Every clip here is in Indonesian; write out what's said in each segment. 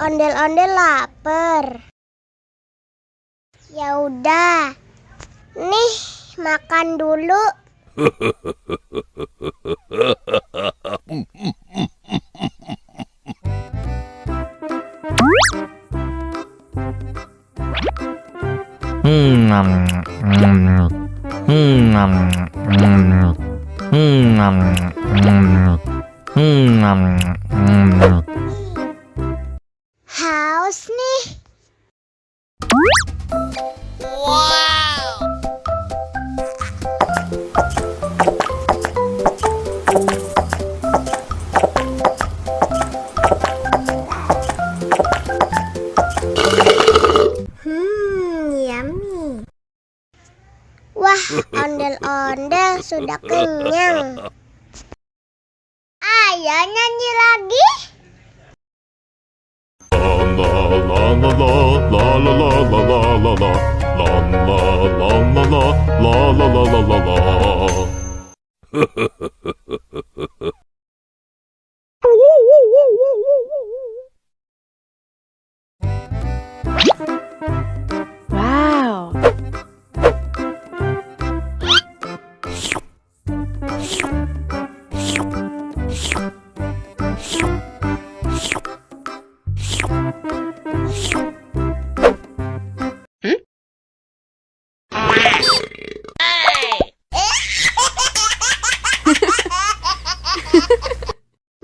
Ondel-ondel lapar. Ya udah. Nih, makan dulu. Haus nih. Wow. Yummy. Wah, ondel-ondel sudah kenyang. Ayo nyanyi lagi. Wow.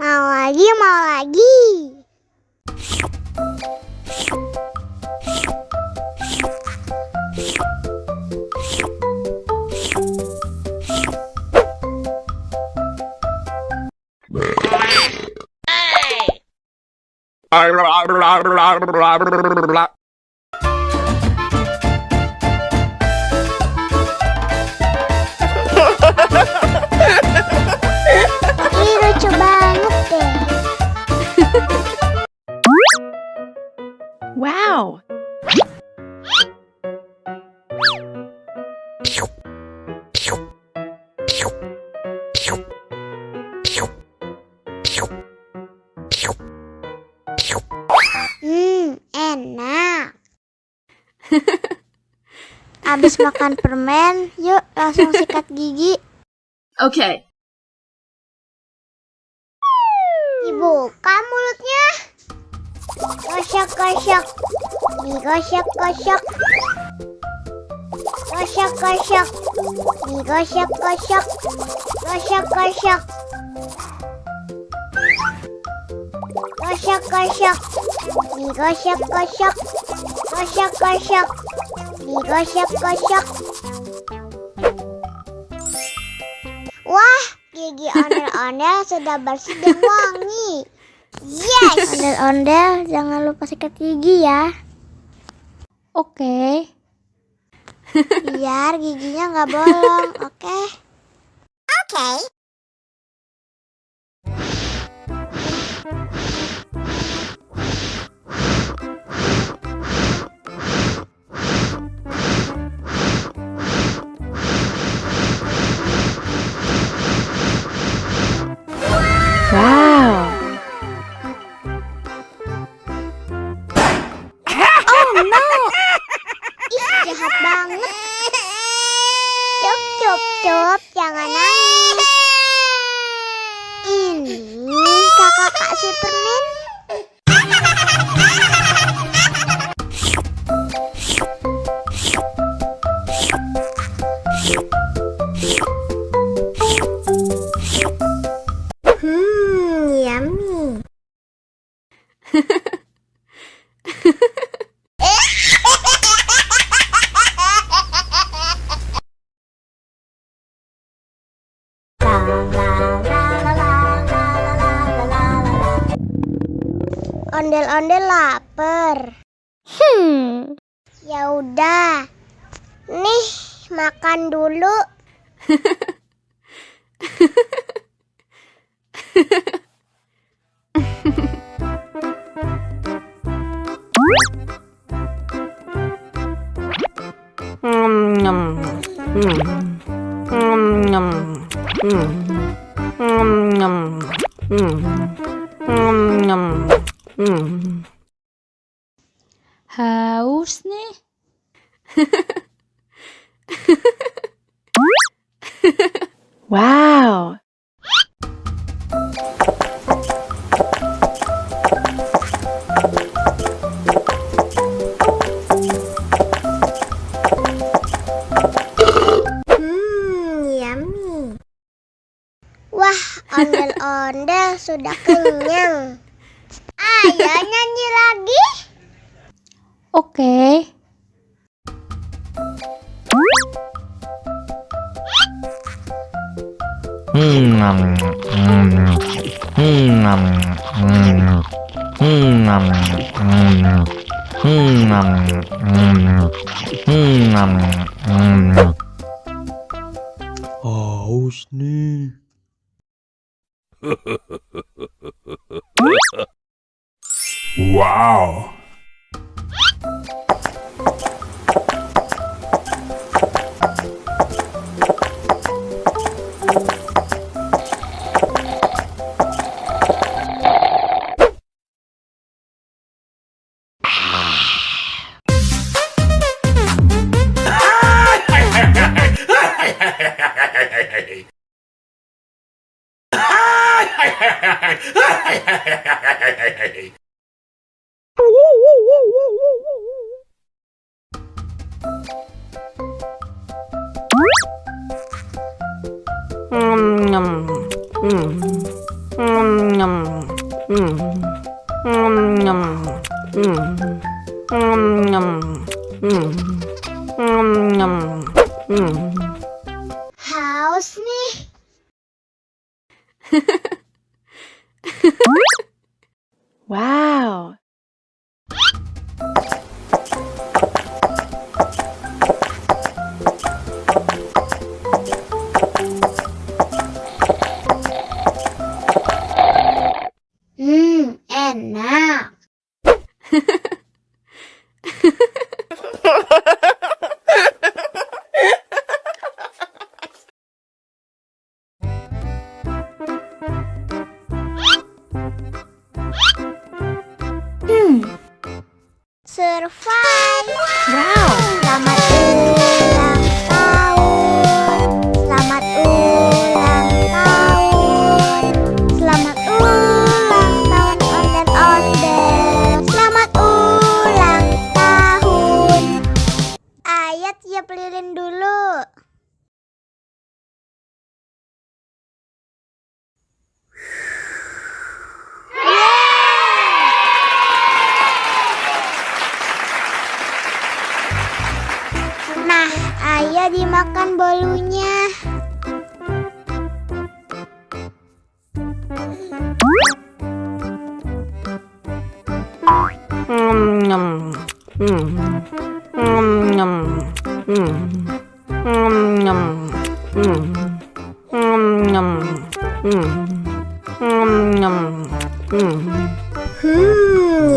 Mau lagi, mau lagi. Ih, lucu banget deh. Wow. Enak. Abis makan permen, yuk langsung sikat gigi. Okay. Dibuka mulutnya. Gosok-gosok. Digosok-gosok. Gosok-gosok. Digosok-gosok. Gosok-gosok. Gosok-gosok. Digosok-gosok. Gosok-gosok. Digosok-gosok. Wah, gigi ondel-ondel sudah bersih dan wangi. Yes! Ondel-ondel, jangan lupa sikat gigi ya. Oke. Biar giginya nggak bolong, oke? Oke. Wow. Oh no! Ih, jahat banget. Cup, cup, cup, jangan nangis. Ini kakak kasih permen. Yummy. Ondel-ondel lapar. Ya udah. Nih, makan dulu. Haus nih. Wow. Yummy. Wah, ondel-ondel sudah kenyang. Ayo nyanyi lagi. Oke. Haus nih. Wow. Haus nih. Wow. Enak. Survive. Wow. Selamat ulang tahun. Selamat ulang tahun. Selamat ulang tahun ondel-ondel. Selamat ulang tahun. Ayo tiup lilin dulu. Nah, ayo dimakan bolunya.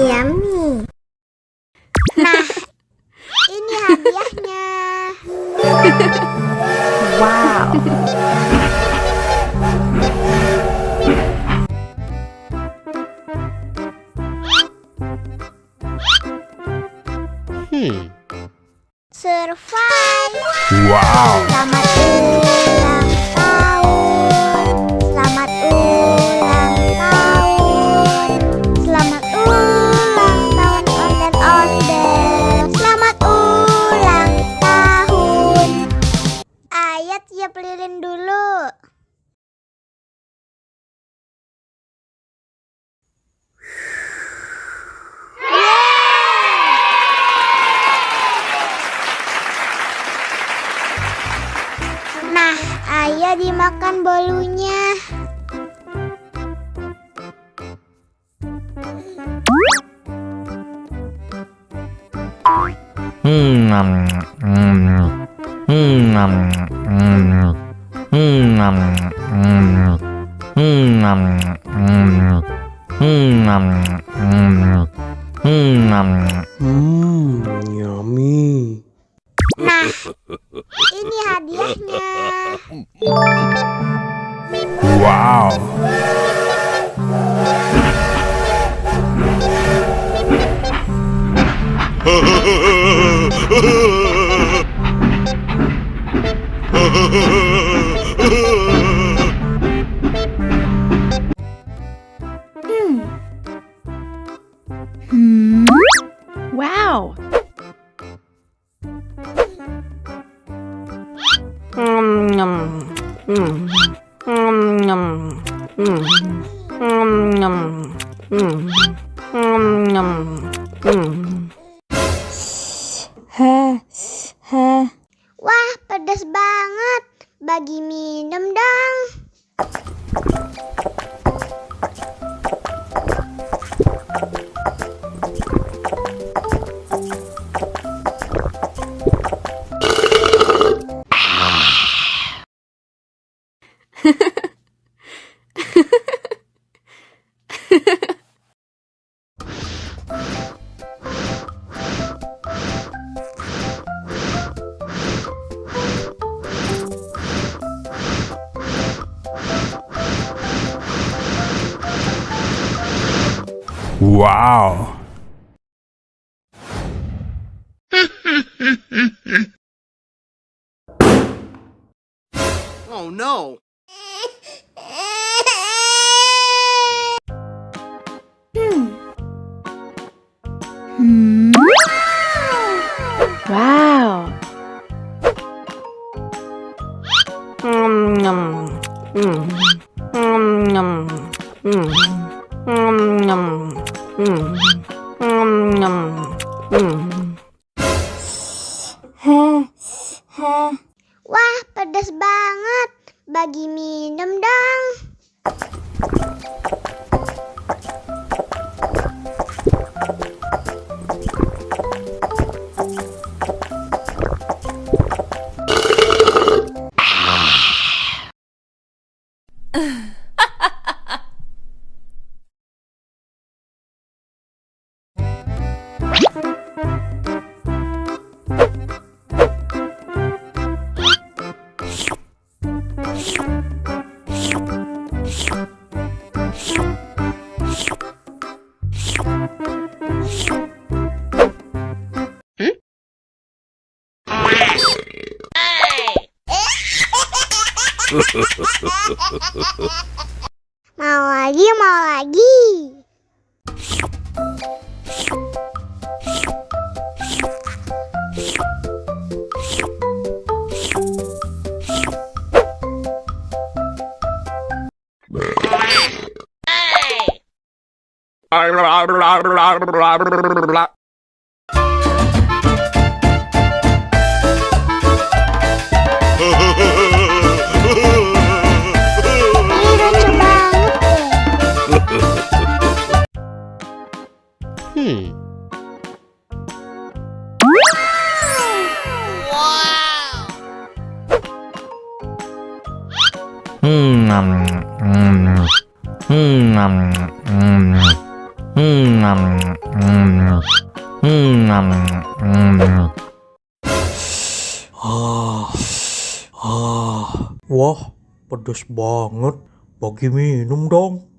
Yummy. Nah, ini hadiahnya. Wow. Survive. Wow. Selamat ulang tahun. Selamat ulang tahun. Selamat ulang tahun ondel-ondel. Selamat ulang tahun. Ayo tiup lilin dulu. Nah, ayo dimakan bolunya. Yummy. Nah, ini hadiahnya. Wow. Wow. Wah, pedas banget. Bagi minum dong. Wow. Oh no! Wow. Wah, pedas banget. Bagi minum dong. Mau lagi, mau lagi. Ini lucu banget deh. Wah, pedas banget. Bagi minum dong.